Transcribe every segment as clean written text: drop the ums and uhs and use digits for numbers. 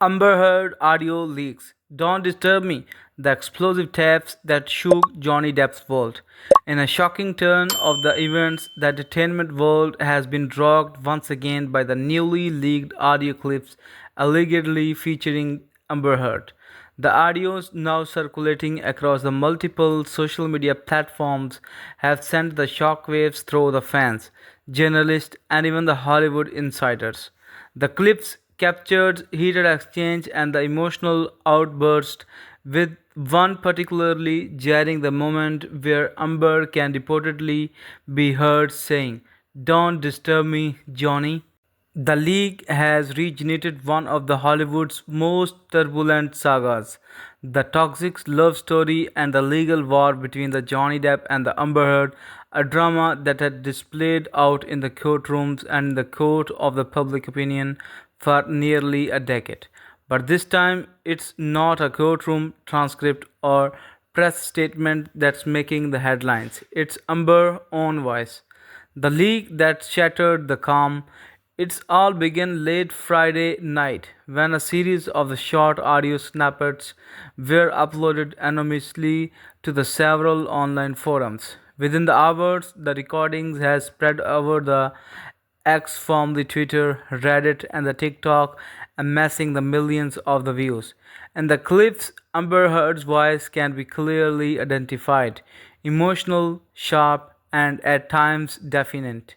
Amber Heard audio leaks. Don't disturb me. The explosive tapes that shook Johnny Depp's world. In a shocking turn of the events, the entertainment world has been rocked once again by the newly leaked audio clips allegedly featuring Amber Heard. The audios now circulating across the multiple social media platforms have sent the shockwaves through the fans, journalists, and even the Hollywood insiders. The clips captured heated exchange and the emotional outburst, with one particularly jarring the moment where Amber can reportedly be heard saying, "Don't disturb me, Johnny." The League has reignited one of the Hollywood's most turbulent sagas, the toxic love story and the legal war between the Johnny Depp and the Amber Heard, a drama that had displayed out in the courtrooms and in the court of the public opinion for nearly a decade. But this time, it's not a courtroom transcript or press statement that's making the headlines. It's Amber's own voice. The leak that shattered the calm. It all began late Friday night when a series of the short audio snippets were uploaded anonymously to the several online forums. Within the hours, the recordings has spread over the X, formerly Twitter, Reddit, and the TikTok, amassing the millions of the views. In the clips, Amber Heard's voice can be clearly identified, emotional, sharp, and at times definite.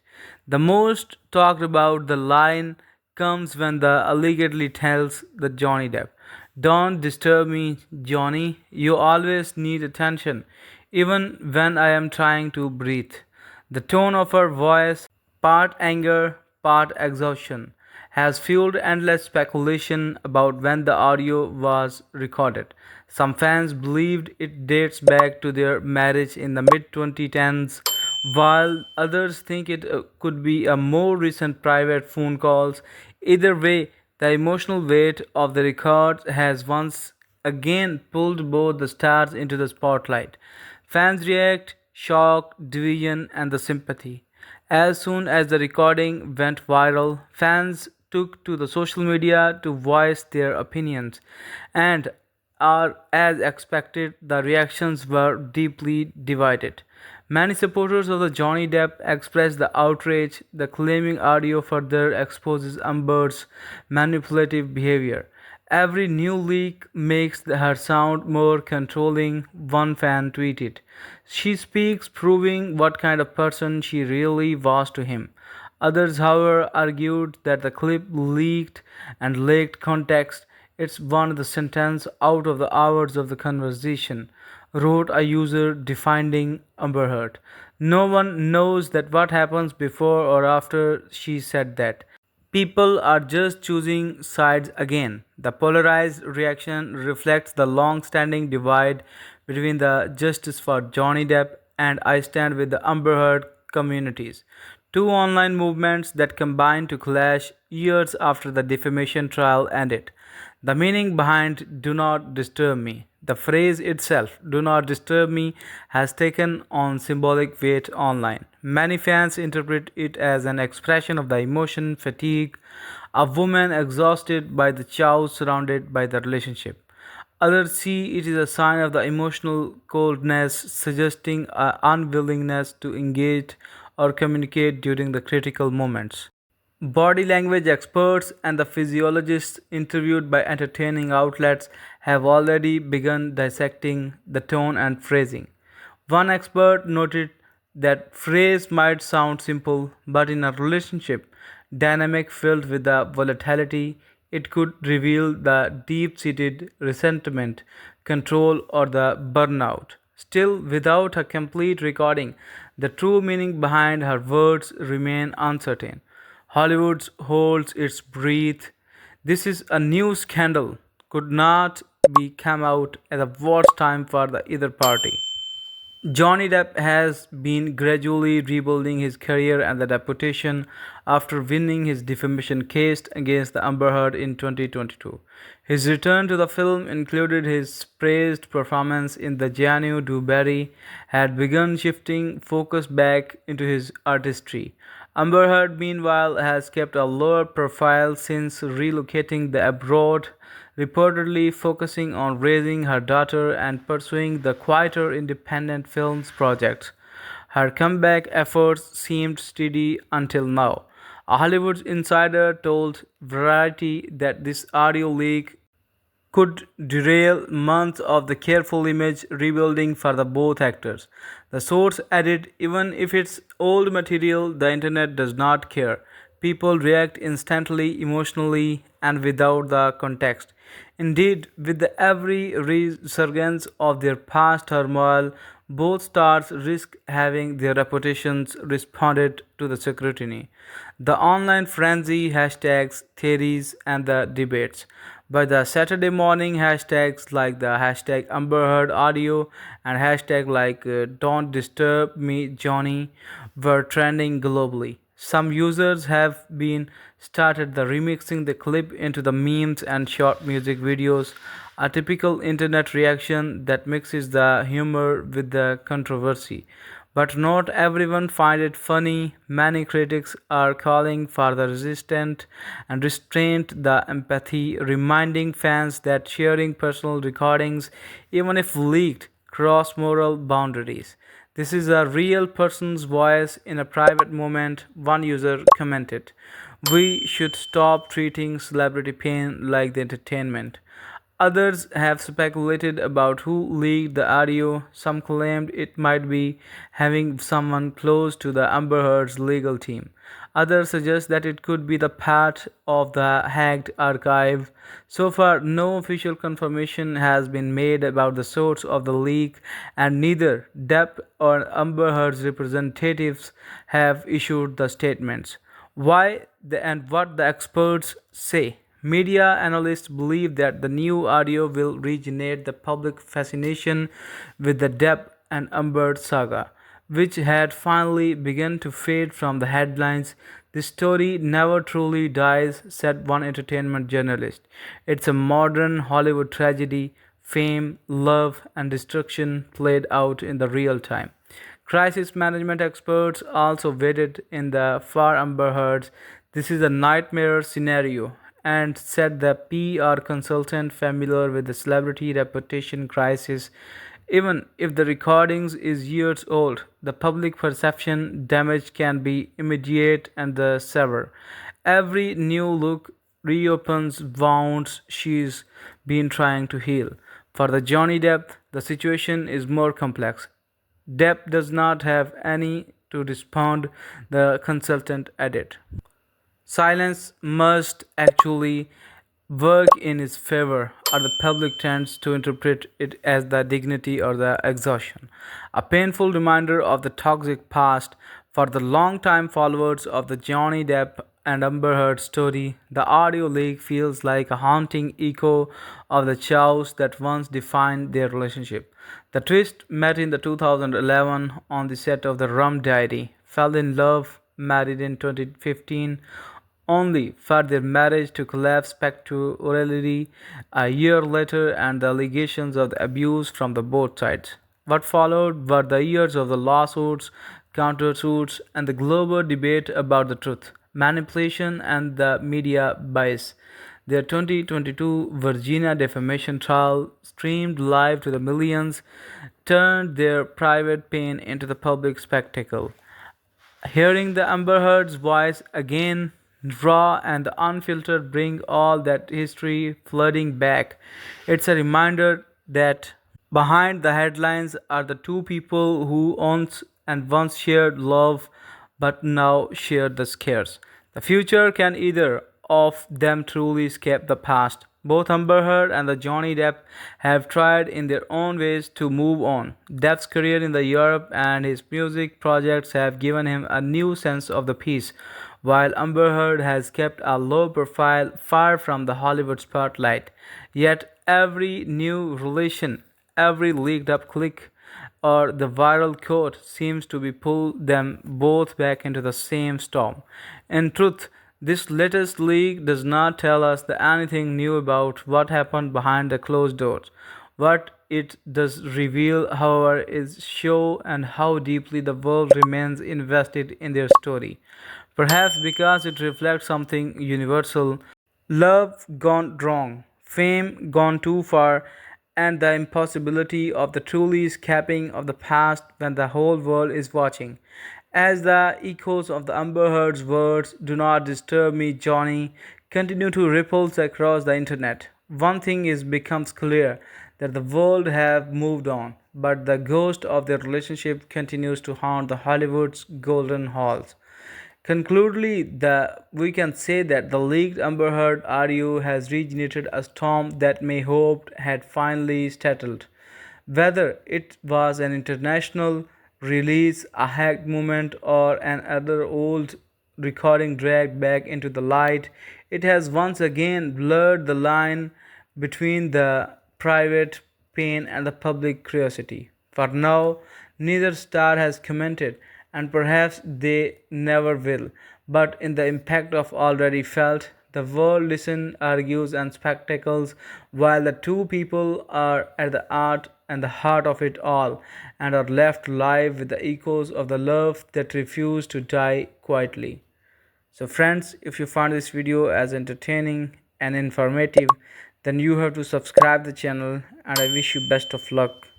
The most talked about the line comes when the allegedly tells the Johnny Depp, "Don't disturb me, Johnny. You always need attention, even when I am trying to breathe." The tone of her voice, part anger, part exhaustion, has fueled endless speculation about when the audio was recorded. Some fans believed it dates back to their marriage in the mid 2010s, while others think it could be a more recent private phone calls. Either way, the emotional weight of the record has once again pulled both the stars into the spotlight. Fans react, shock, division, and the sympathy. As soon as the recording went viral, fans took to the social media to voice their opinions, and are as expected, the reactions were deeply divided. Many supporters of the Johnny Depp expressed the outrage, the claiming audio further exposes Amber's manipulative behavior. Every new leak makes her sound more controlling, one fan tweeted. She speaks, proving what kind of person she really was to him. Others, however, argued that the clip leaked and lacked context. It's one the sentence out of the hours of the conversation, wrote a user defending Amber Heard. No one knows that what happens before or after she said that. People are just choosing sides again. The polarized reaction reflects the long standing divide between the justice for Johnny Depp and I stand with the Amber Heard communities. Two online movements that combine to clash years after the defamation trial ended. The meaning behind "do not disturb me," the phrase itself, "do not disturb me," has taken on symbolic weight online. Many fans interpret it as an expression of the emotion fatigue, a woman exhausted by the chaos surrounded by the relationship. Others see it as a sign of the emotional coldness, suggesting an unwillingness to engage or communicate during the critical moments. Body language experts and the physiologists interviewed by entertaining outlets have already begun dissecting the tone and phrasing. One expert noted that phrase might sound simple, but in a relationship dynamic filled with the volatility, it could reveal the deep-seated resentment, control, or the burnout. Still, without a complete recording, the true meaning behind her words remain uncertain. Hollywood holds its breath. This is a new scandal. Could not be come out at the worst time for the either party. Johnny Depp has been gradually rebuilding his career and the reputation after winning his defamation case against the Amber Heard in 2022. His return to the film included his praised performance in The Gianni Dewberry, had begun shifting focus back into his artistry. Amber Heard, meanwhile, has kept a lower profile since relocating the abroad, reportedly focusing on raising her daughter and pursuing the quieter independent films projects. Her comeback efforts seemed steady until now. A Hollywood insider told Variety that this audio leak could derail months of the careful image rebuilding for the both actors. The source added, even if it's old material, the internet does not care. People react instantly, emotionally, and without the context. Indeed, with every resurgence of their past turmoil, both stars risk having their reputations responded to the scrutiny. The online frenzy, hashtags, theories, and the debates. By the Saturday morning, hashtags like the hashtag Amber Heard audio and hashtag like Don't Disturb Me Johnny were trending globally. Some users have been started the remixing the clip into the memes and short music videos, a typical internet reaction that mixes the humor with the controversy. But not everyone find it funny. Many critics are calling for the resistant and restraint the empathy, reminding fans that sharing personal recordings, even if leaked, cross moral boundaries. This is a real person's voice in a private moment, one user commented. We should stop treating celebrity pain like the entertainment. Others have speculated about who leaked the audio. Some claimed it might be having someone close to the Amber Heard's legal team. Others suggest that it could be the part of the hacked archive. So far, no official confirmation has been made about the source of the leak, and neither Depp or Amber Heard's representatives have issued the statements. Why and what the experts say. Media analysts believe that the new audio will reignite the public fascination with the Depp and Amber saga, which had finally begun to fade from the headlines. "This story never truly dies," said one entertainment journalist. "It's a modern Hollywood tragedy, fame, love, and destruction played out in the real time." Crisis management experts also waited in the far Amber Heard's "This is a nightmare" scenario and said the PR consultant familiar with the celebrity reputation crisis. Even if the recordings is years old, the public perception damage can be immediate and the severe. Every new look reopens wounds she's been trying to heal. For the Johnny Depp, the situation is more complex. Depp does not have any to respond, the consultant added. Silence must actually work in his favor, or the public tends to interpret it as the dignity or the exhaustion. A painful reminder of the toxic past for the long-time followers of the Johnny Depp and Amber Heard story. The audio leak feels like a haunting echo of the chaos that once defined their relationship. The twist met in the 2011 on the set of the Rum Diary, fell in love, married in 2015, only for their marriage to collapse spectacularly a year later and the allegations of the abuse from the both sides. What followed were the years of the lawsuits, countersuits, and the global debate about the truth, manipulation, and the media bias. Their 2022 Virginia defamation trial, streamed live to the millions, turned their private pain into the public spectacle. Hearing the Amber Heard's voice again, raw and unfiltered, bring all that history flooding back. It's a reminder that behind the headlines are the two people who once shared love but now share the scares. The future can either of them truly escape the past. Both Amber Heard and the Johnny Depp have tried in their own ways to move on. Depp's career in the Europe and his music projects have given him a new sense of the peace, while Amber Heard has kept a low profile far from the Hollywood spotlight. Yet every new relation, every leaked up click, or the viral quote seems to be pull them both back into the same storm. In truth, this latest leak does not tell us anything new about what happened behind the closed doors. What it does reveal, however, is show and how deeply the world remains invested in their story. Perhaps because it reflects something universal: love gone wrong, fame gone too far, and the impossibility of the truly escaping of the past when the whole world is watching. As the echoes of the Amber Heard's words, "Do not disturb me, Johnny," continue to ripple across the internet, one thing is becomes clear: that the world have moved on, but the ghost of their relationship continues to haunt the Hollywood's golden halls. Concludely, we can say that the leaked Amber Heard audio has reignited a storm that may hoped had finally settled. Whether it was an international release, a hacked moment, or another old recording dragged back into the light, it has once again blurred the line between the private pain and the public curiosity. For now, neither star has commented, and perhaps they never will. But in the impact of already felt, the world listens, argues, and spectacles, while the two people are at the art and the heart of it all, and are left live with the echoes of the love that refused to die quietly. So friends, if you found this video as entertaining and informative, then you have to subscribe the channel, and I wish you best of luck.